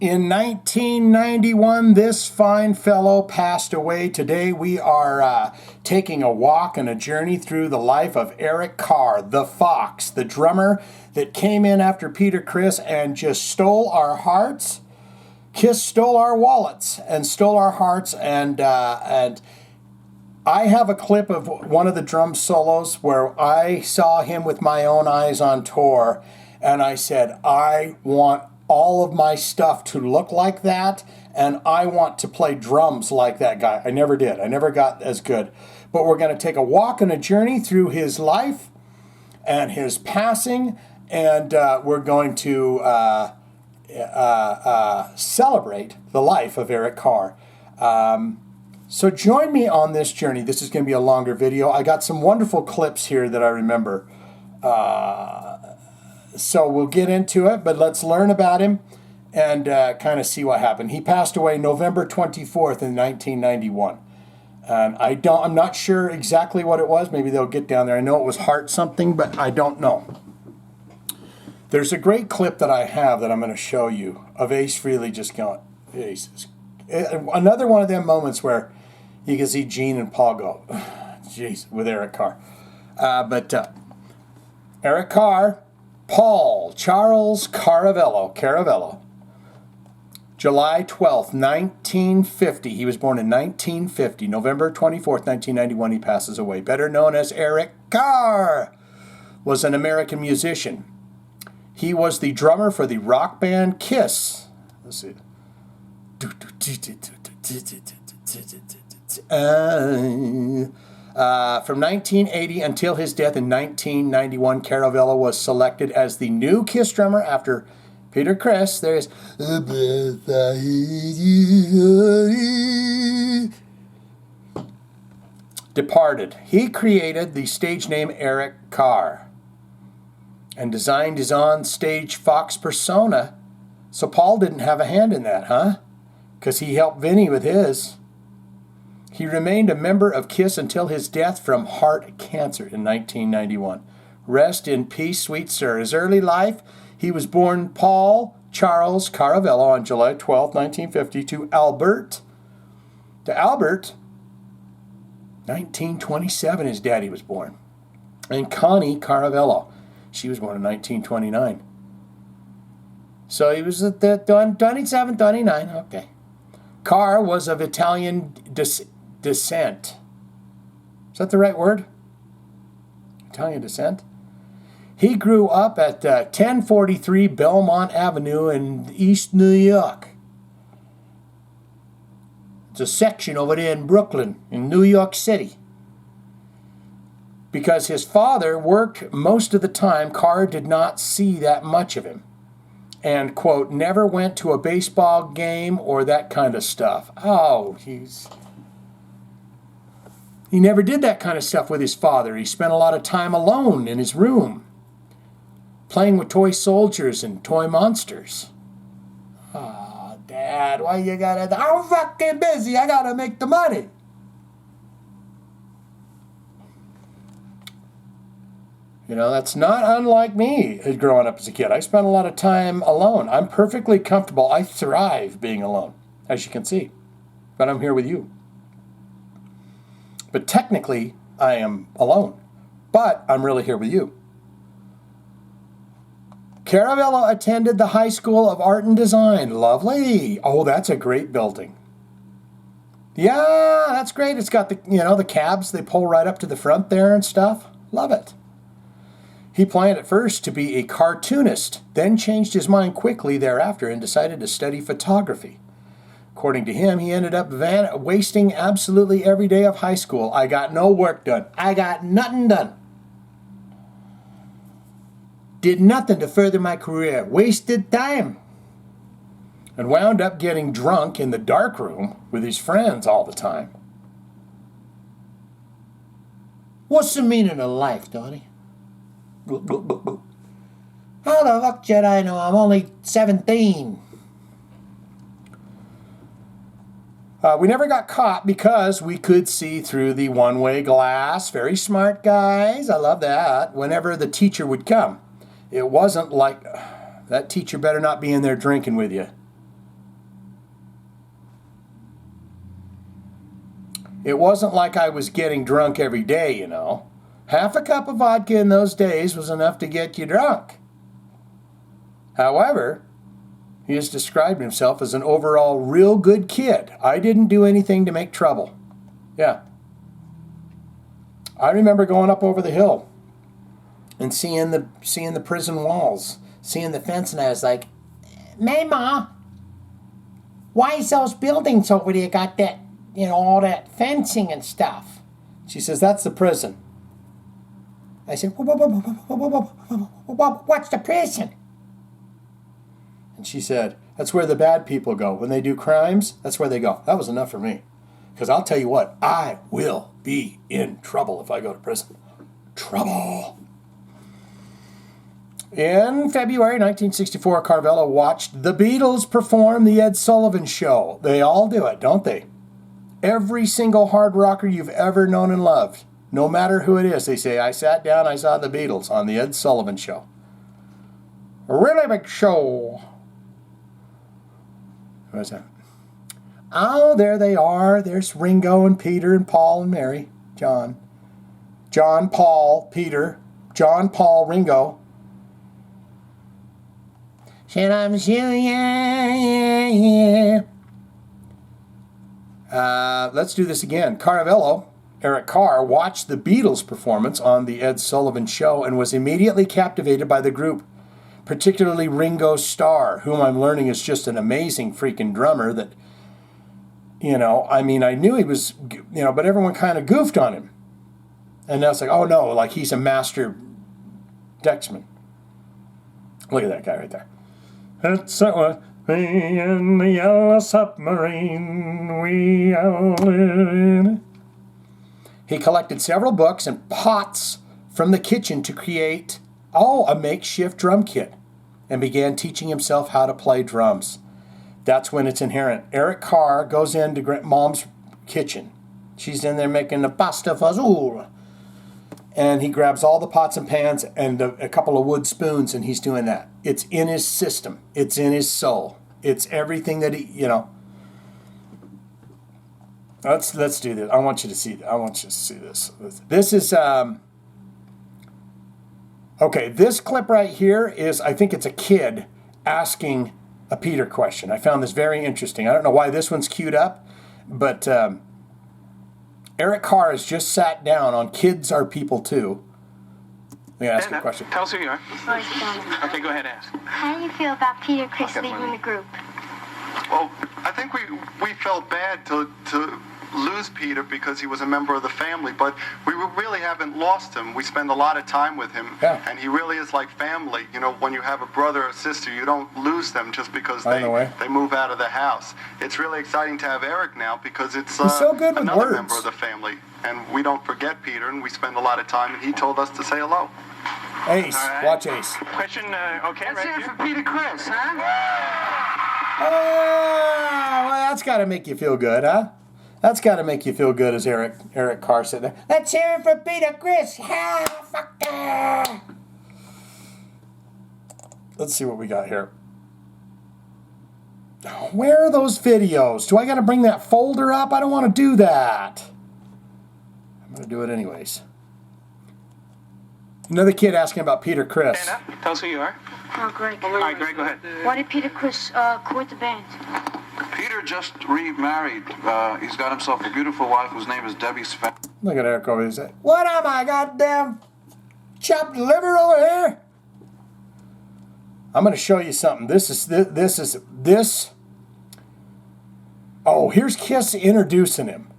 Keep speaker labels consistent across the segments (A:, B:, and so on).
A: In 1991, this fine fellow passed away. Today we are taking a walk and a journey through the life of Eric Carr, the Fox, the drummer that came in after Peter Criss and just stole our hearts. Kiss stole our wallets and stole our hearts. And I have a clip of one of the drum solos where I saw him with my own eyes on tour, and I said, I want all of my stuff to look like that, and I want to play drums like that guy. I never did. I never got as good. But we're going to take a walk and a journey through his life and his passing, and we're going to celebrate the life of Eric Carr. So join me on this journey. This is going to be a longer video. I got some wonderful clips here that I remember. So we'll get into it, but let's learn about him and kind of see what happened. He passed away November 24th in 1991. And I'm not sure exactly what it was. Maybe they'll get down there. I know it was heart something, but I don't know. There's a great clip that I have that I'm going to show you of Ace Frehley just going, Jesus. Another one of them moments where you can see Gene and Paul go, jeez, with Eric Carr. Eric Carr, Paul Charles Caravello, July 12th, 1950. He was born in 1950. November 24th, 1991, he passes away. Better known as Eric Carr, was an American musician. He was the drummer for the rock band Kiss. Let's see. From 1980 until his death in 1991, Caravello was selected as the new Kiss drummer after Peter Criss. There's departed. He created the stage name Eric Carr and designed his on-stage Fox persona. So Paul didn't have a hand in that, huh? Because he helped Vinny with his. He remained a member of Kiss until his death from heart cancer in 1991. Rest in peace, sweet sir. His early life, he was born Paul Charles Caravello on July 12, 1950, to Albert. 1927, his daddy was born. And Connie Caravello. She was born in 1929. So he was at the 27, 29, okay. Carr was of Italian descent. Is that the right word? Italian descent? He grew up at 1043 Belmont Avenue in East New York. It's a section over there in Brooklyn, in New York City. Because his father worked most of the time, Carr did not see that much of him. And, quote, never went to a baseball game or that kind of stuff. Oh, he never did that kind of stuff with his father. He spent a lot of time alone in his room, playing with toy soldiers and toy monsters. Oh, Dad, why you gotta... I'm fucking busy. I gotta make the money. You know, that's not unlike me growing up as a kid. I spent a lot of time alone. I'm perfectly comfortable. I thrive being alone, as you can see. But I'm here with you. But technically, I am alone. But I'm really here with you. Caravello attended the High School of Art and Design. Lovely. Oh, that's a great building. Yeah, that's great. It's got the cabs. They pull right up to the front there and stuff. Love it. He planned at first to be a cartoonist, then changed his mind quickly thereafter and decided to study photography. According to him, he ended up wasting absolutely every day of high school. I got no work done. I got nothing done. Did nothing to further my career. Wasted time. And wound up getting drunk in the darkroom with his friends all the time. What's the meaning of life, Donnie? How the fuck should I know? I'm only 17. We never got caught because we could see through the one-way glass. Very smart guys. I love that. Whenever the teacher would come. It wasn't like, that teacher better not be in there drinking with you. It wasn't like I was getting drunk every day, you know. Half a cup of vodka in those days was enough to get you drunk. However, he has described himself as an overall real good kid. I didn't do anything to make trouble. Yeah. I remember going up over the hill and seeing the prison walls, seeing the fence, and I was like, Mama, why is those buildings over there got that, you know, all that fencing and stuff? She says, that's the prison. I said, what's the prison? And she said, that's where the bad people go. When they do crimes, that's where they go. That was enough for me. Because I'll tell you what, I will be in trouble if I go to prison. Trouble. In February 1964, Carvello watched the Beatles perform the Ed Sullivan Show. They all do it, don't they? Every single hard rocker you've ever known and loved, no matter who it is, they say, I sat down, I saw the Beatles on the Ed Sullivan Show. A really big show. What's that? Oh, there they are. There's Ringo and Peter and Paul and Mary. John, Paul, Peter. John, Paul, Ringo. Said I'm yeah. Let's do this again. Carvello, Eric Carr, watched the Beatles' performance on the Ed Sullivan Show and was immediately captivated by the group, particularly Ringo Starr, whom I'm learning is just an amazing freaking drummer that, you know, I mean, I knew he was, you know, but everyone kind of goofed on him. And now it's like, oh no, like he's a master Dexman. Look at that guy right there. It's me in the yellow submarine, we all live in it. He collected several books and pots from the kitchen to create, a makeshift drum kit and began teaching himself how to play drums. That's when it's inherent. Eric Carr goes into Mom's kitchen. She's in there making the pasta fazool. And he grabs all the pots and pans and a couple of wood spoons, and he's doing that. It's in his system. It's in his soul. It's everything that he, you know. Let's do this. I want you to see this. This is okay. This clip right here is, I think it's a kid asking a Peter question. I found this very interesting. I don't know why this one's queued up, but Eric Carr has just sat down on Kids Are People Too. I'm going to ask you a question.
B: Tell us who you are. Okay, go ahead, ask.
C: How do you feel about Peter Criss leaving the group?
D: Well, I think we felt bad to lose Peter because he was a member of the family, but we really haven't lost him. We spend a lot of time with him, and he really is like family. You know, when you have a brother or sister, you don't lose them just because they move out of the house. It's really exciting to have Eric now because it's
A: so good with
D: another
A: words.
D: member of the family, and we don't forget Peter, and we spend a lot of time, and he told us to say hello.
A: Ace,
B: right.
A: watch Ace.
B: Question, okay,
D: Let's
B: right
D: hear it
B: here.
D: for Peter Criss, huh?
A: Oh, well, that's got to make you feel good, huh? That's got to make you feel good, as Eric Carr said there. Let's hear it for Peter Criss. Ah, fuck yeah. Let's see what we got here. Where are those videos? Do I got to bring that folder up? I don't want to do that. I'm going to do it anyways. Another kid asking about Peter Criss.
B: Stand up. Tell us who you are.
C: Oh, Greg.
B: All right, Greg, go ahead.
C: Why did Peter Criss quit the band?
E: Peter just remarried. He's got himself a beautiful wife whose name is Debbie Sven.
A: Look at Eric over there. What am I, goddamn chopped liver over here? I'm going to show you something. This. Oh, here's Kiss introducing him.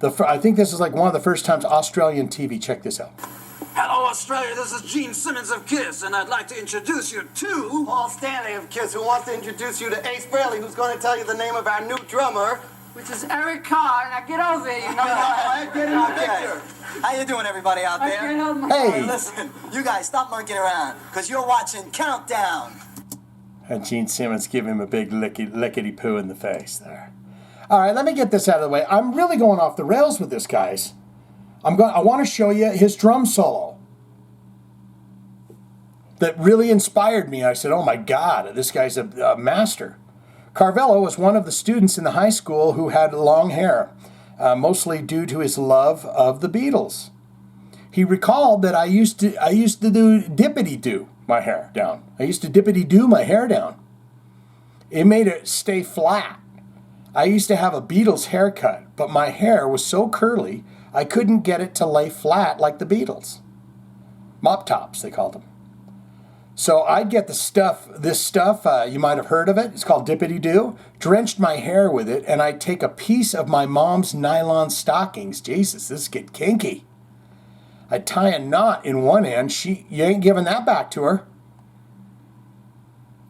A: I think this is like one of the first times Australian TV. Check this out.
F: Hello, Australia. This is Gene Simmons of Kiss, and I'd like to introduce you to
G: Paul Stanley of Kiss, who wants to introduce you to Ace Frehley, who's going to tell you the name of our new drummer,
F: which is Eric Carr. Now get over here, you know.
G: Get in the picture. How you doing, everybody out there?
A: Hey.
G: Listen, you guys, stop monkeying around, because you're watching Countdown.
A: And Gene Simmons give him a big lickety-poo in the face there. All right, let me get this out of the way. I'm really going off the rails with this, guys. I want to show you his drum solo that really inspired me. I said, oh my God, this guy's a master. Carvello was one of the students in the high school who had long hair. mostly due to his love of the Beatles. He recalled that I used to do dippity-do my hair down. I used to dippity-do my hair down. It made it stay flat. I used to have a Beatles haircut, but my hair was so curly, I couldn't get it to lay flat like the Beatles. Mop tops, they called them. So I'd get this stuff, you might have heard of it. It's called dippity-do. Drenched my hair with it, and I'd take a piece of my mom's nylon stockings. Jesus, this get kinky. I'd tie a knot in one end. You ain't giving that back to her.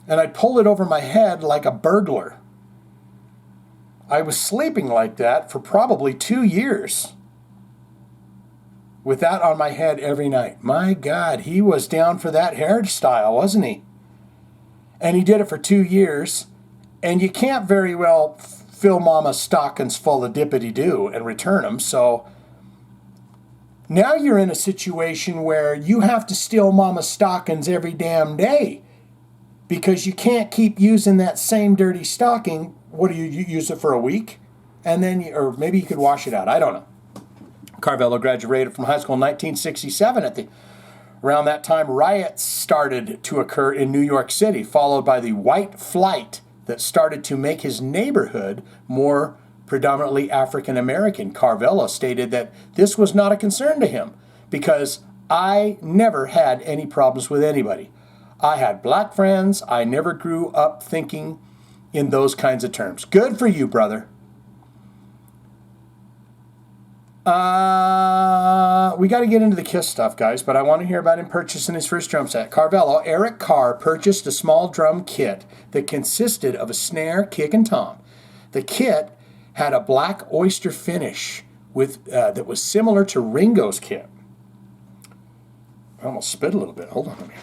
A: And I'd pull it over my head like a burglar. I was sleeping like that for probably 2 years. With that on my head every night. My God, he was down for that hairstyle, wasn't he? And he did it for 2 years. And you can't very well fill mama's stockings full of dippity-do and return them. So now you're in a situation where you have to steal mama's stockings every damn day. Because you can't keep using that same dirty stocking. What do you use it for a week? And then, or maybe you could wash it out. I don't know. Carvello graduated from high school in 1967. Around that time, riots started to occur in New York City, followed by the white flight that started to make his neighborhood more predominantly African American. Carvello stated that this was not a concern to him because I never had any problems with anybody. I had black friends. I never grew up thinking in those kinds of terms. Good for you, brother. We got to get into the Kiss stuff, guys, but I want to hear about him purchasing his first drum set. Carvello, Eric Carr, purchased a small drum kit that consisted of a snare, kick, and tom. The kit had a black oyster finish that was similar to Ringo's kit. I almost spit a little bit. Hold on a minute.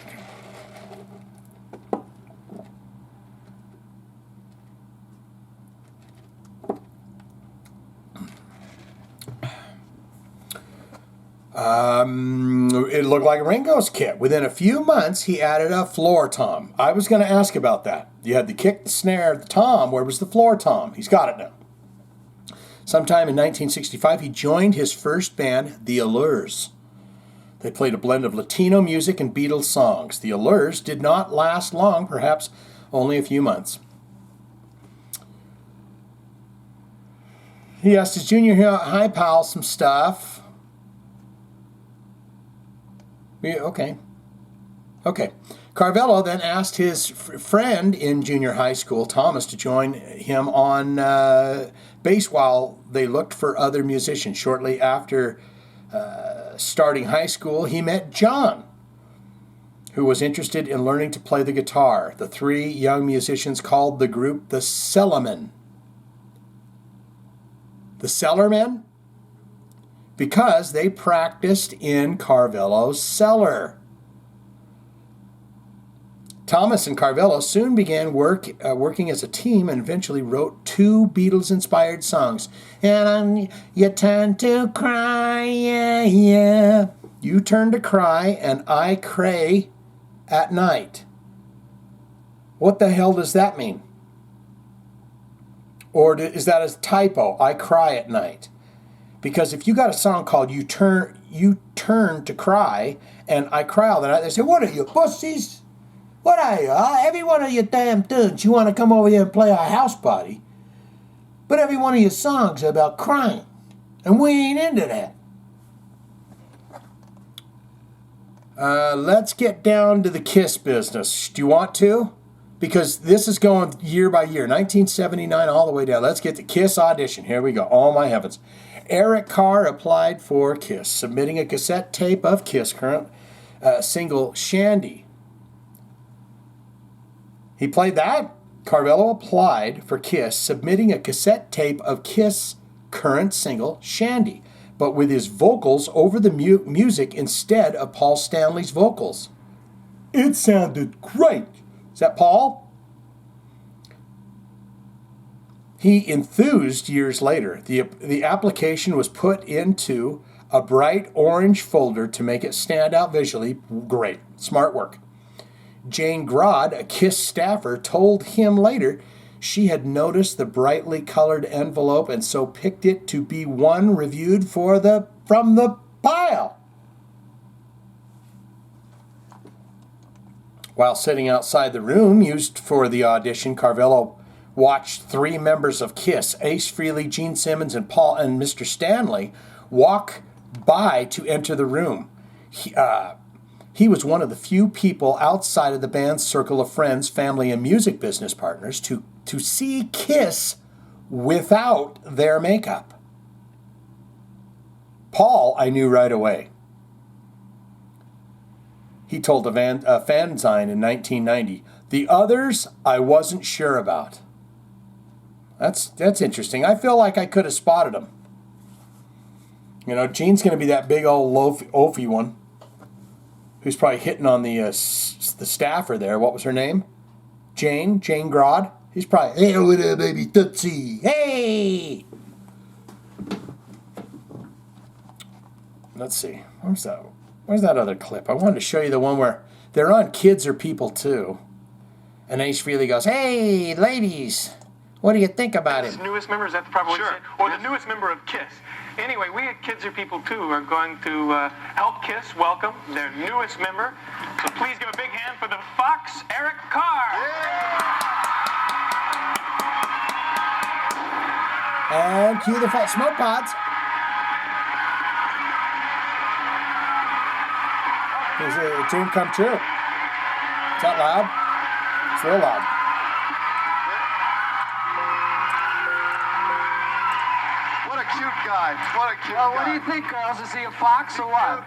A: It looked like Ringo's kit. Within a few months, he added a floor tom. I was going to ask about that. You had the kick, the snare, the tom. Where was the floor tom? He's got it now. Sometime in 1965, he joined his first band, The Allures. They played a blend of Latino music and Beatles songs. The Allures did not last long, perhaps only a few months. He asked his junior high pal some stuff. Yeah, okay. Carvello then asked his friend in junior high school, Thomas, to join him on bass while they looked for other musicians. Shortly after starting high school, he met John, who was interested in learning to play the guitar. The three young musicians called the group the Cellarmen. The Cellarmen? Because they practiced in Carvello's cellar. Thomas and Carvello soon began working as a team and eventually wrote 2 Beatles-inspired songs. And you turn to cry, yeah, yeah. You turn to cry and I cray at night. What the hell does that mean? Or is that a typo? I cry at night. Because if you got a song called You Turn to Cry and I Cry All the Night, they say, what are you, pussies? What are you? Every one of your damn tunes, you want to come over here and play our house party. But every one of your songs are about crying. And we ain't into that. Let's get down to the Kiss business. Do you want to? Because this is going year by year, 1979 all the way down. Let's get the Kiss audition. Here we go. Oh, my heavens. Eric Carr applied for Kiss, submitting a cassette tape of Kiss' current single, Shandy. He played that. Carvello applied for Kiss, submitting a cassette tape of Kiss' current single, Shandy, but with his vocals over the music instead of Paul Stanley's vocals. It sounded great. Is that Paul? He enthused years later. The application was put into a bright orange folder to make it stand out visually. Great. Smart work. Jane Grodd, a Kiss staffer, told him later She had noticed the brightly colored envelope and so picked it to be one reviewed from the pile. While sitting outside the room used for the audition, Carvello watched 3 members of KISS, Ace Frehley, Gene Simmons, and Mr. Stanley, walk by to enter the room. He was one of the few people outside of the band's circle of friends, family, and music business partners to see KISS without their makeup. Paul, I knew right away. He told a fanzine in 1990. The others, I wasn't sure about. That's interesting. I feel like I could have spotted him. You know, Gene's going to be that big old loafy one who's probably hitting on the staffer there. What was her name? Jane Grodd. He's probably, hey, what up, baby, Tootsie, hey! Let's see, where's that other clip? I wanted to show you the one where they're on Kids Are People Too. And Ace Frehley goes, hey, ladies, what do you think about him?
B: His newest member, is that probably what you said? Or the newest member of KISS. Anyway, we at Kids Are People Too are going to help KISS welcome their newest member. So please give a big hand for the Fox, Eric Carr.
A: And cue the smoke pods. Is a dream come true. Is that loud? It's real loud.
D: What a cute guy. What a cute guy.
F: What do you think, girls? Is he a fox or what?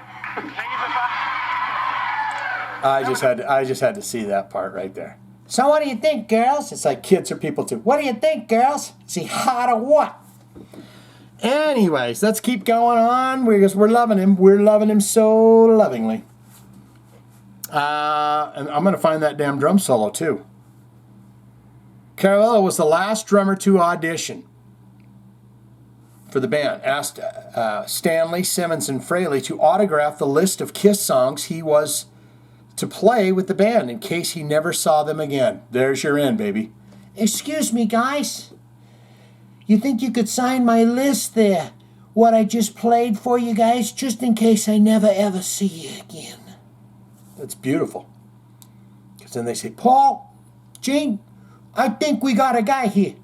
A: I just had to see that part right there. So what do you think, girls? It's like Kids Are People Too. What do you think, girls? Is he hot or what? Anyways, let's keep going on. We're loving him. We're loving him so lovingly. And I'm going to find that damn drum solo too. Carvello was the last drummer to audition for the band. Asked Stanley, Simmons, and Frehley to autograph the list of KISS songs he was to play with the band in case he never saw them again. There's your end, baby. Excuse me, guys. You think you could sign my list there? What I just played for you guys, just in case I never ever see you again. That's beautiful. Because then they say, Paul, Gene, I think we got a guy here.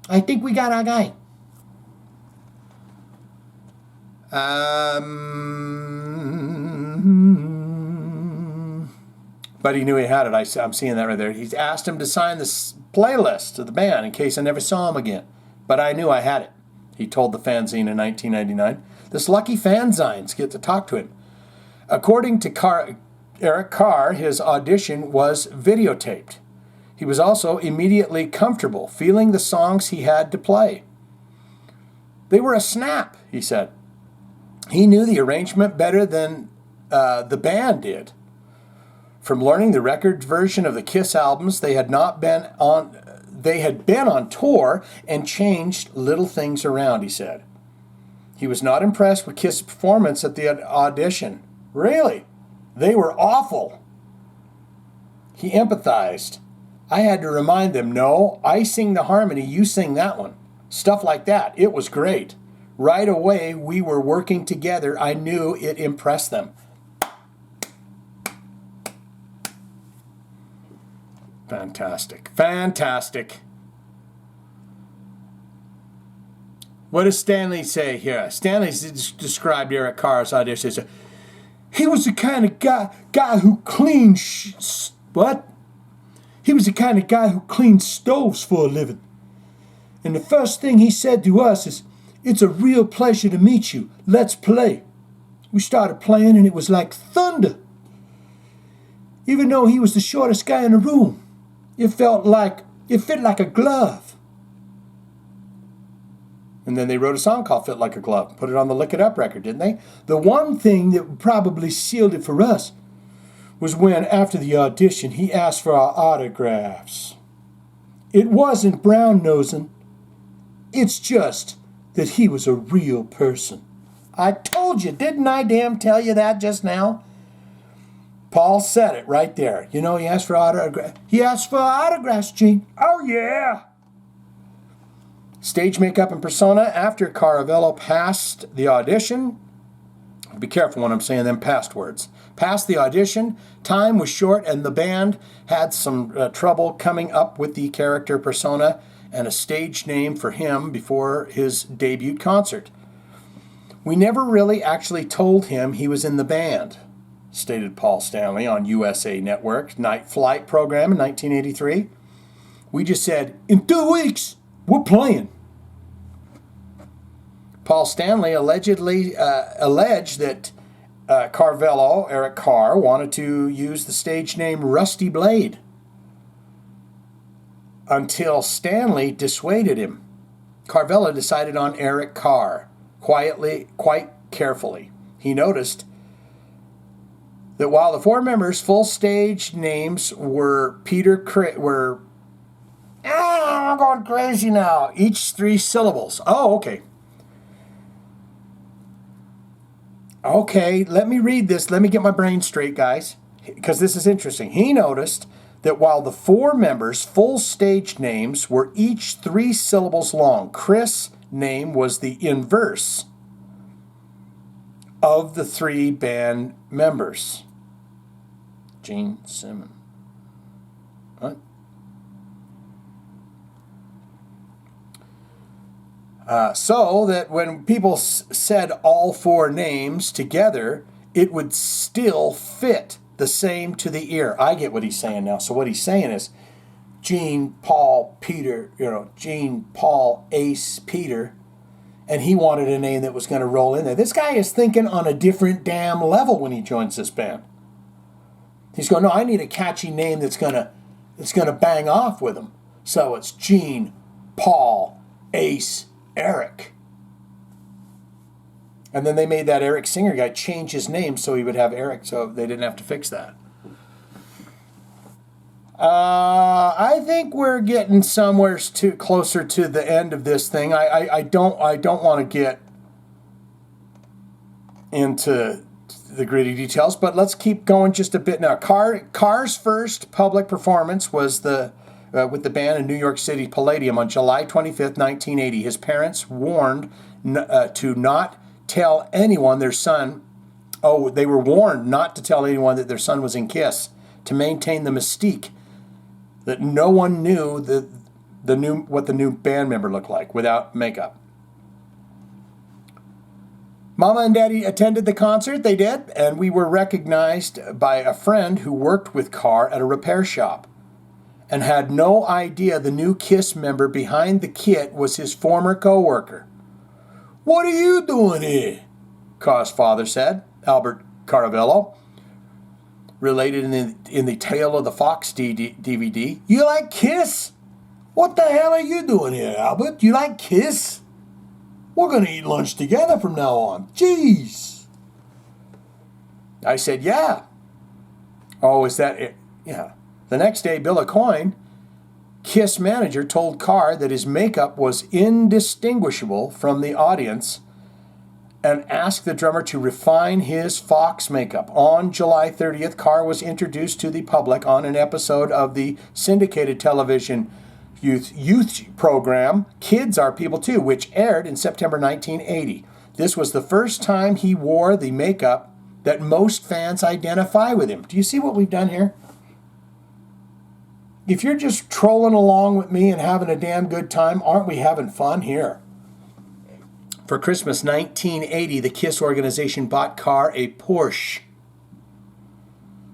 A: I think we got our guy. But he knew he had it. I'm seeing that right there. He's asked him to sign this playlist of the band in case I never saw him again. But I knew I had it, he told the fanzine in 1999. This lucky fanzines get to talk to him. According to Eric Carr, his audition was videotaped. He was also immediately comfortable, feeling the songs he had to play. They were a snap, he said. He knew the arrangement better than the band did. From learning the record version of the KISS albums, they had been on tour and changed little things around, he said. He was not impressed with KISS' performance at the audition. Really? They were awful. He empathized. I had to remind them, no, I sing the harmony, you sing that one. Stuff like that. It was great. Right away, we were working together. I knew it impressed them. Fantastic. Fantastic. What does Stanley say here? Stanley's described Eric Carr's audition as he was the kind of guy who cleaned what? He was the kind of guy who cleaned stoves for a living. And the first thing he said to us is, it's a real pleasure to meet you. Let's play. We started playing and it was like thunder. Even though he was the shortest guy in the room, it fit like a glove. And then they wrote a song called Fit Like a Glove. Put it on the Lick It Up record, didn't they? The one thing that probably sealed it for us was when, after the audition, he asked for our autographs. It wasn't brown-nosing. It's just that he was a real person. I told you, didn't I damn tell you that just now? Paul said it right there. You know, he asked for autographs. He asked for autographs, Gene. Oh, yeah. Stage makeup and persona after Caravello passed the audition. Be careful when I'm saying them past words. Passed the audition. Time was short, and the band had some trouble coming up with the character persona and a stage name for him before his debut concert. We never really actually told him he was in the band, stated Paul Stanley on USA Network Night Flight program in 1983. We just said, in 2 weeks, we're playing. Paul Stanley alleged that Eric Carr, wanted to use the stage name Rusty Blade until Stanley dissuaded him. Caravello decided on Eric Carr, quite carefully. He noticed that while the four members' full stage names were I'm going crazy now. Each 3 syllables. Oh, okay. Okay, let me read this. Let me get my brain straight, guys, because this is interesting. He noticed that while the 4 members' full stage names were each 3 syllables long, Chris' name was the inverse of the 3 band members. Gene Simmons. What? So that when people said all 4 names together, it would still fit the same to the ear. I get what he's saying now. So what he's saying is Gene, Paul, Peter, Gene, Paul, Ace, Peter, and he wanted a name that was going to roll in there. This guy is thinking on a different damn level when he joins this band. He's going, no, I need a catchy name that's gonna bang off with him. So it's Gene, Paul, Ace, Eric. And then they made that Eric Singer guy change his name so he would have Eric, so they didn't have to fix that. I think we're getting somewhere closer to the end of this thing. I don't want to get into the gritty details, but let's keep going just a bit now. Carr's first public performance was with the band in New York City Palladium on July 25th, 1980. His parents warned to not tell anyone their son. Oh, they were warned not to tell anyone that their son was in Kiss to maintain the mystique that no one knew what the new band member looked like without makeup. Mama and Daddy attended the concert, they did, and we were recognized by a friend who worked with Carr at a repair shop and had no idea the new Kiss member behind the kit was his former co-worker. What are you doing here? Carr's father said, Albert Caravello, related in the Tale of the Fox DVD. You like Kiss? What the hell are you doing here, Albert? You like Kiss? We're going to eat lunch together from now on. Jeez. I said, yeah. Oh, is that it? Yeah. The next day, Bill Aucoin, Kiss manager, told Carr that his makeup was indistinguishable from the audience and asked the drummer to refine his Fox makeup. On July 30th, Carr was introduced to the public on an episode of the syndicated television youth program, Kids Are People Too, which aired in September 1980. This was the first time he wore the makeup that most fans identify with him. Do you see what we've done here? If you're just trolling along with me and having a damn good time, aren't we having fun here? For Christmas 1980, the Kiss organization bought Carr a Porsche,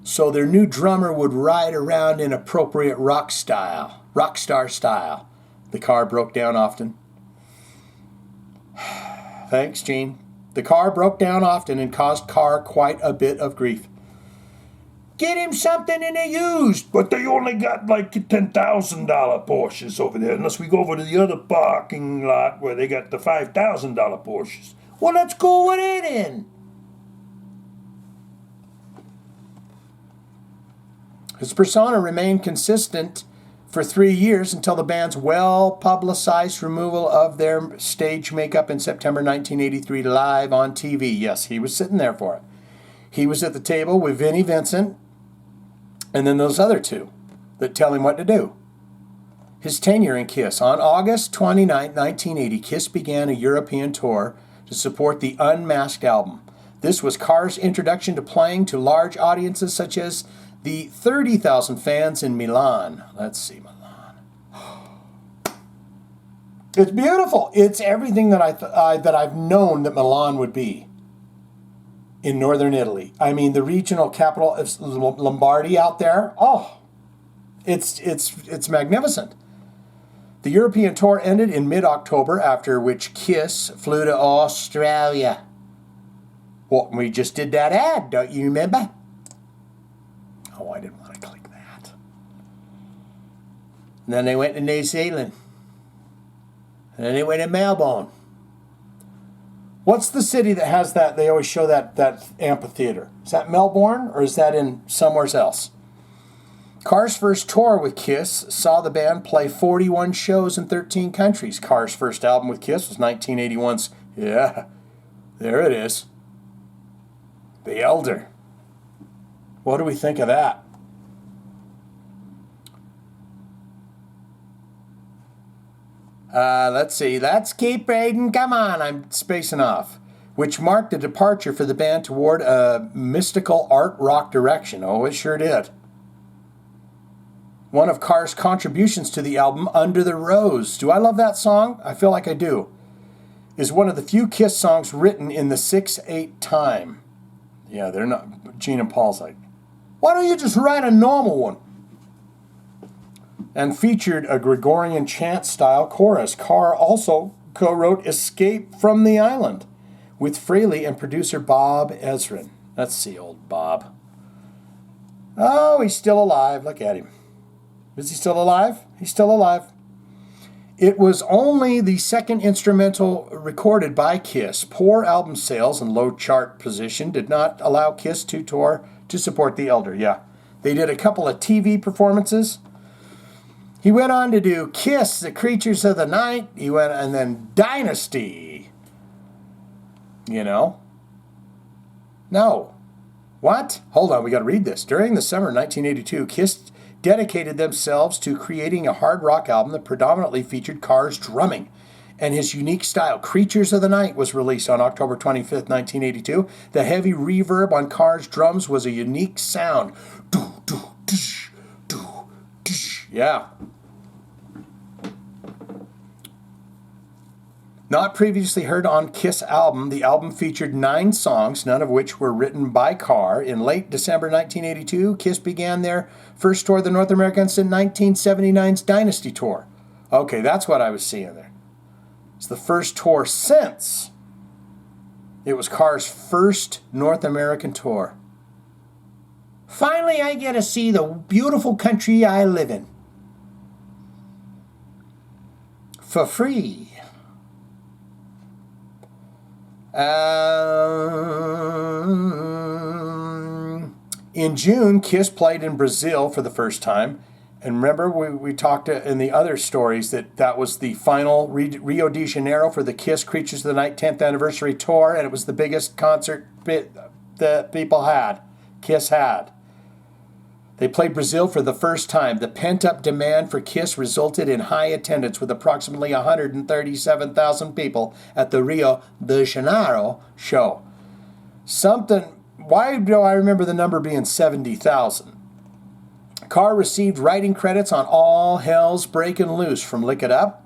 A: so their new drummer would ride around in appropriate rock star style. The car broke down often. Thanks, Gene. The car broke down often and caused Carr quite a bit of grief. Get him something in a used. But they only got like $10,000 Porsches over there, unless we go over to the other parking lot where they got the $5,000 Porsches. Well, let's go with it in. His persona remained consistent for 3 years until the band's well-publicized removal of their stage makeup in September 1983 live on TV. Yes, he was sitting there for it. He was at the table with Vinnie Vincent And then those other two that tell him what to do. His tenure in KISS. On August 29, 1980, KISS began a European tour to support the Unmasked album. This was Carr's introduction to playing to large audiences such as the 30,000 fans in Milan. Let's see, Milan. It's beautiful. It's everything that I've known that Milan would be in northern Italy. I mean, the regional capital of Lombardy out there. Oh, it's magnificent. The European tour ended in mid-October, after which KISS flew to Australia. Well, we just did that ad, don't you remember? Oh, I didn't want to click that. And then they went to New Zealand. And then they went to Melbourne. What's the city that has that? They always show that amphitheater. Is that Melbourne or is that in somewhere else? Carr's first tour with KISS saw the band play 41 shows in 13 countries. Carr's first album with KISS was 1981's, yeah, there it is, The Elder. What do we think of that? Let's see. Let's keep reading. Come on, I'm spacing off. Which marked a departure for the band toward a mystical art rock direction. Oh, it sure did. One of Carr's contributions to the album, Under the Rose. Do I love that song? I feel like I do. Is one of the few KISS songs written in the 6/8 time. Yeah, they're not. Gene and Paul's like, why don't you just write a normal one? And featured a Gregorian chant-style chorus. Carr also co-wrote Escape from the Island with Fraley and producer Bob Ezrin. Let's see, old Bob. Oh, he's still alive. Look at him. Is he still alive? He's still alive. It was only the second instrumental recorded by KISS. Poor album sales and low chart position did not allow KISS to tour to support The Elder. Yeah, they did a couple of TV performances. He went on to do KISS, The Creatures of the Night. He went, and then Dynasty. You know? No. What? Hold on, we got to read this. During the summer of 1982, KISS dedicated themselves to creating a hard rock album that predominantly featured Carr's drumming and his unique style. Creatures of the Night was released on October 25th, 1982. The heavy reverb on Carr's drums was a unique sound. Yeah. Not previously heard on KISS album, the album featured 9 songs, none of which were written by Carr. In late December 1982, KISS began their first tour of the North America since 1979's Dynasty Tour. Okay, that's what I was seeing there. It's the first tour since. It was Carr's first North American tour. Finally, I get to see the beautiful country I live in. For free. In June, KISS played in Brazil for the first time. And remember, we talked in the other stories that was the final Rio de Janeiro for the KISS Creatures of the Night 10th anniversary tour, and it was the biggest concert that people had, KISS had. They played Brazil for the first time. The pent-up demand for KISS resulted in high attendance with approximately 137,000 people at the Rio de Janeiro show. Why do I remember the number being 70,000? Carr received writing credits on All Hell's Breaking Loose from Lick It Up.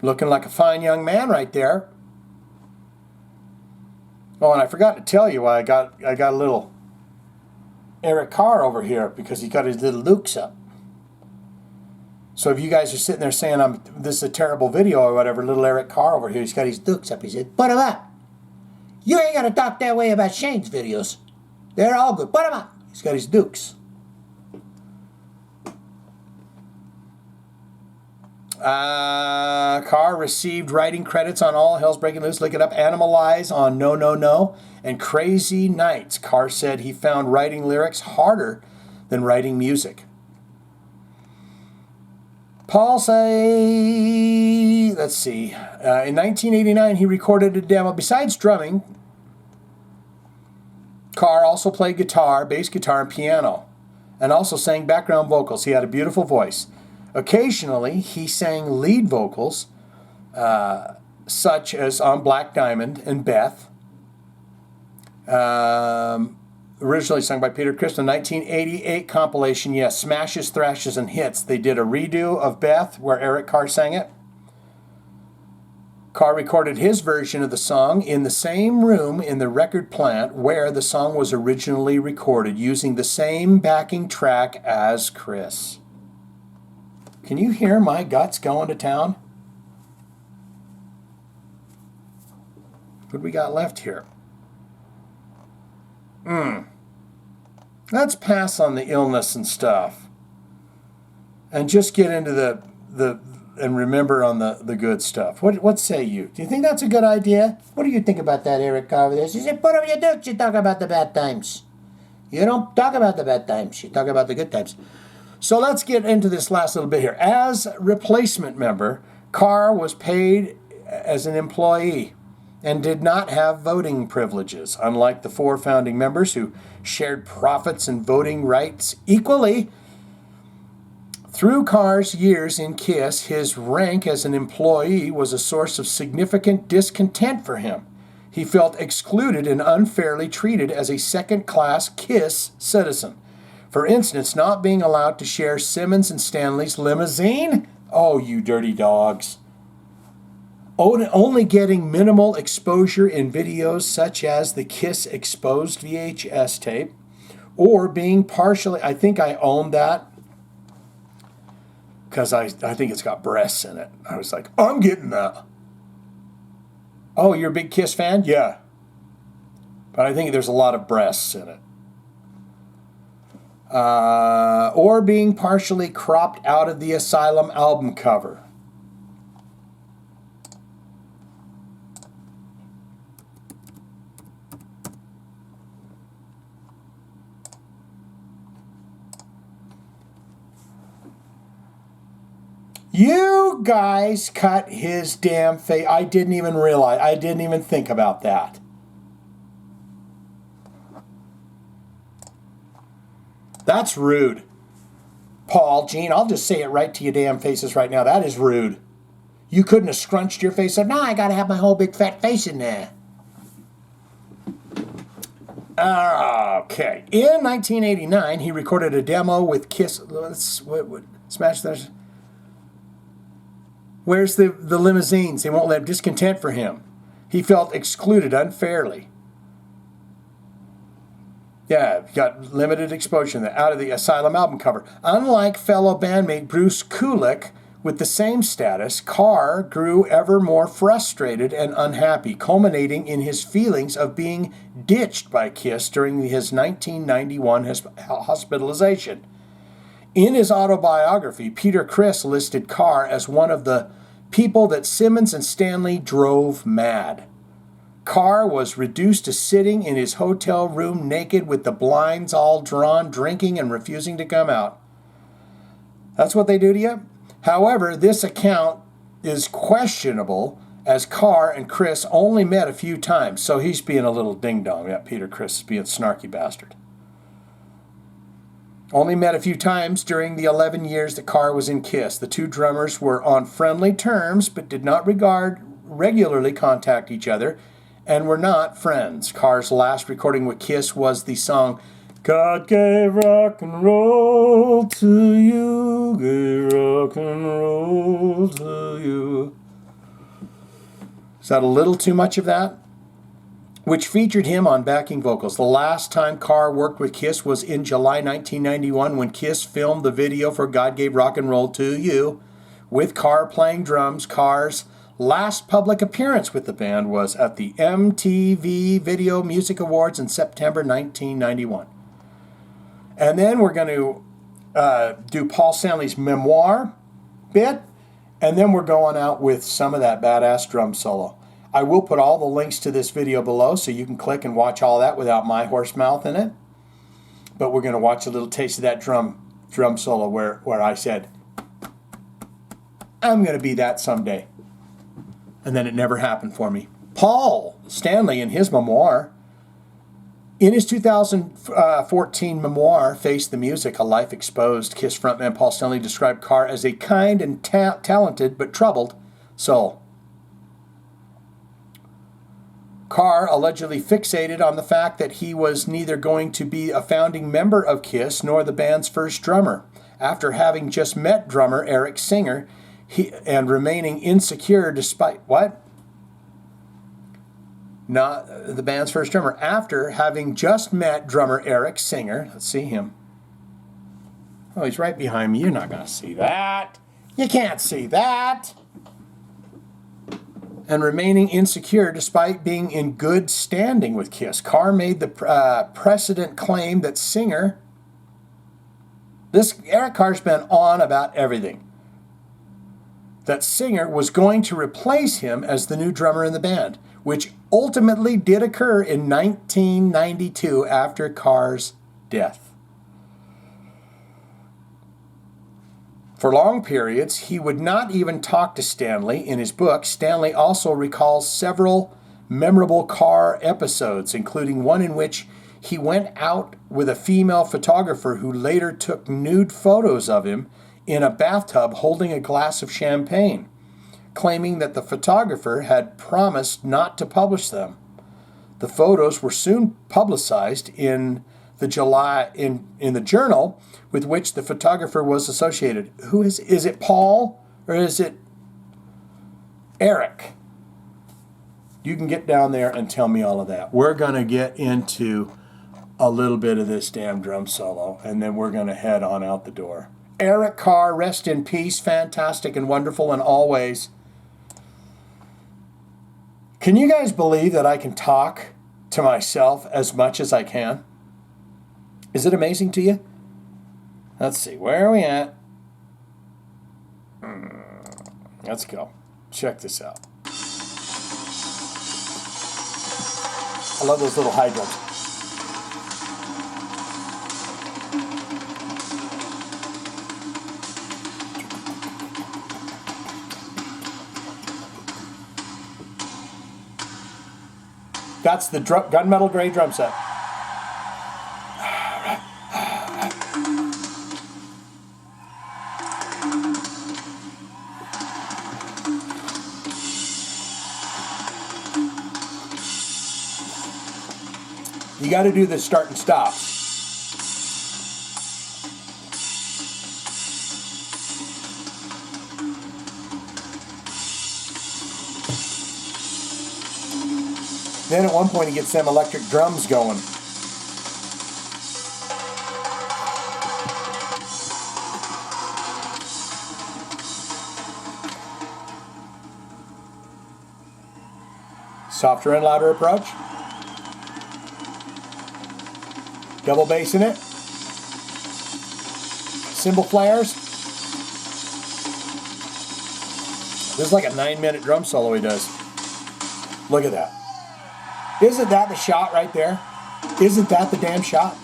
A: Looking like a fine young man right there. Oh, and I forgot to tell you why I got a little Eric Carr over here, because he got his little looks up. So if you guys are sitting there saying this is a terrible video or whatever, little Eric Carr over here, he's got his looks up. He said, put him up. You ain't got to talk that way about Shane's videos. They're all good. Put him up. He's got his dukes. Carr received writing credits on All Hell's Breaking Loose, Lick It Up, Animalize on No, No, No, and Crazy Nights. Carr said he found writing lyrics harder than writing music. Paul say, let's see, in 1989 he recorded a demo. Besides drumming, Carr also played guitar, bass guitar, and piano, and also sang background vocals. He had a beautiful voice. Occasionally, he sang lead vocals, such as on Black Diamond and Beth. Originally sung by Peter Criss in the 1988 compilation, yes, Smashes, Thrashes, and Hits. They did a redo of Beth where Eric Carr sang it. Carr recorded his version of the song in the same room in the record plant where the song was originally recorded, using the same backing track as Criss. Can you hear my guts going to town? What do we got left here? Let's pass on the illness and stuff and just get into the and remember on the good stuff. What say you? Do you think that's a good idea? What do you think about that, Eric Carr? He said, put up your dukes, you talk about the bad times. You don't talk about the bad times, you talk about the good times. So let's get into this last little bit here. As replacement member, Carr was paid as an employee and did not have voting privileges, unlike the 4 founding members who shared profits and voting rights equally. Through Carr's years in KISS, his rank as an employee was a source of significant discontent for him. He felt excluded and unfairly treated as a second-class KISS citizen. For instance, not being allowed to share Simmons and Stanley's limousine? Oh, you dirty dogs. Only getting minimal exposure in videos such as the KISS Exposed VHS tape, or being partially, I think I owned that because I think it's got breasts in it. I was like, I'm getting that. Oh, you're a big KISS fan? Yeah. But I think there's a lot of breasts in it. Or being partially cropped out of the Asylum album cover. You guys cut his damn face. I didn't even realize. I didn't even think about that. That's rude. Paul, Gene, I'll just say it right to your damn faces right now. That is rude. You couldn't have scrunched your face up. No, I got to have my whole big fat face in there. Okay. In 1989, he recorded a demo with KISS. Smash that. Where's the limousines? They won't let discontent for him. He felt excluded unfairly. Yeah, got limited exposure out of the Asylum album cover. Unlike fellow bandmate Bruce Kulick with the same status, Carr grew ever more frustrated and unhappy, culminating in his feelings of being ditched by KISS during his 1991 hospitalization. In his autobiography, Peter Criss listed Carr as one of the people that Simmons and Stanley drove mad. Carr was reduced to sitting in his hotel room naked with the blinds all drawn, drinking and refusing to come out. That's what they do to you? However, this account is questionable as Carr and Criss only met a few times, so he's being a little ding-dong. Yeah, Peter Criss is being a snarky bastard. Only met a few times during the 11 years that Carr was in KISS. The two drummers were on friendly terms, but did not regularly contact each other, and were not friends. Carr's last recording with KISS was the song, God gave rock and roll to you, gave rock and roll to you. Is that a little too much of that? Which featured him on backing vocals. The last time Carr worked with KISS was in July 1991 when KISS filmed the video for God Gave Rock and Roll to You, with Carr playing drums. Carr's last public appearance with the band was at the MTV Video Music Awards in September 1991. And then we're going to do Paul Stanley's memoir bit, and then we're going out with some of that badass drum solo. I will put all the links to this video below so you can click and watch all that without my horse mouth in it. But we're going to watch a little taste of that drum solo where I said, I'm going to be that someday. And then it never happened for me. Paul Stanley, in his memoir, In his 2014 memoir, Face the Music, A Life Exposed, Kiss frontman Paul Stanley described Carr as a kind and talented but troubled soul. Carr allegedly fixated on the fact that he was neither going to be a founding member of Kiss nor the band's first drummer. After having just met drummer Eric Singer and remaining insecure despite... What? Not the band's first drummer. After having just met drummer Eric Singer, let's see him. Oh, he's right behind me. You're not going to see that. You can't see that. And remaining insecure despite being in good standing with Kiss. Carr made the precedent claim that Singer... Eric Carr's been on about everything. That Singer was going to replace him as the new drummer in the band, which ultimately did occur in 1992 after Carr's death. For long periods, he would not even talk to Stanley. In his book, Stanley also recalls several memorable Carr episodes, including one in which he went out with a female photographer who later took nude photos of him in a bathtub holding a glass of champagne, claiming that the photographer had promised not to publish them. The photos were soon publicized in the journal with which the photographer was associated. Who is it Paul or is it Eric? You can get down there and tell me all of that. We're going to get into a little bit of this damn drum solo, and then we're going to head on out the door. Eric Carr, rest in peace, fantastic and wonderful in all ways. Can you guys believe that I can talk to myself as much as I can? Is it amazing to you? Let's see, where are we at? Let's go. Check this out. I love those little high drums. That's the gunmetal gray drum set. You got to do the start and stop. Then at one point he gets them electric drums going. Softer and louder approach. Double bass in it. Cymbal flares. This is like a 9-minute drum solo he does. Look at that. Isn't that the shot right there? Isn't that the damn shot?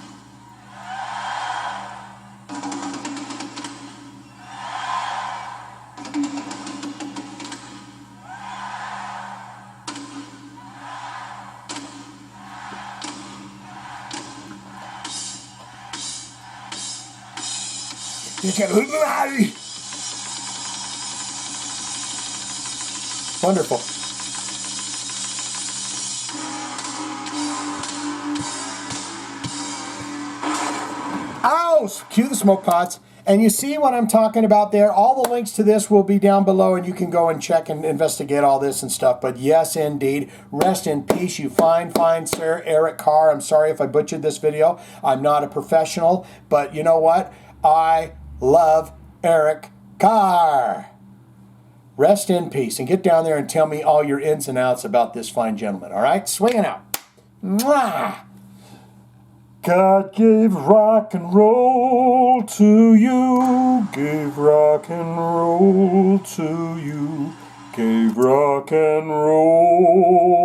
A: Wonderful. Oh, cue the smoke pots. And you see what I'm talking about there. All the links to this will be down below, and you can go and check and investigate all this and stuff. But yes, indeed, rest in peace, you fine, fine sir, Eric Carr. I'm sorry if I butchered this video. I'm not a professional, but you know what? I love Eric Carr. Rest in peace, and get down there and tell me all your ins and outs about this fine gentleman. All right, swinging out. Mwah! God gave rock and roll to you, gave rock and roll to you, gave rock and roll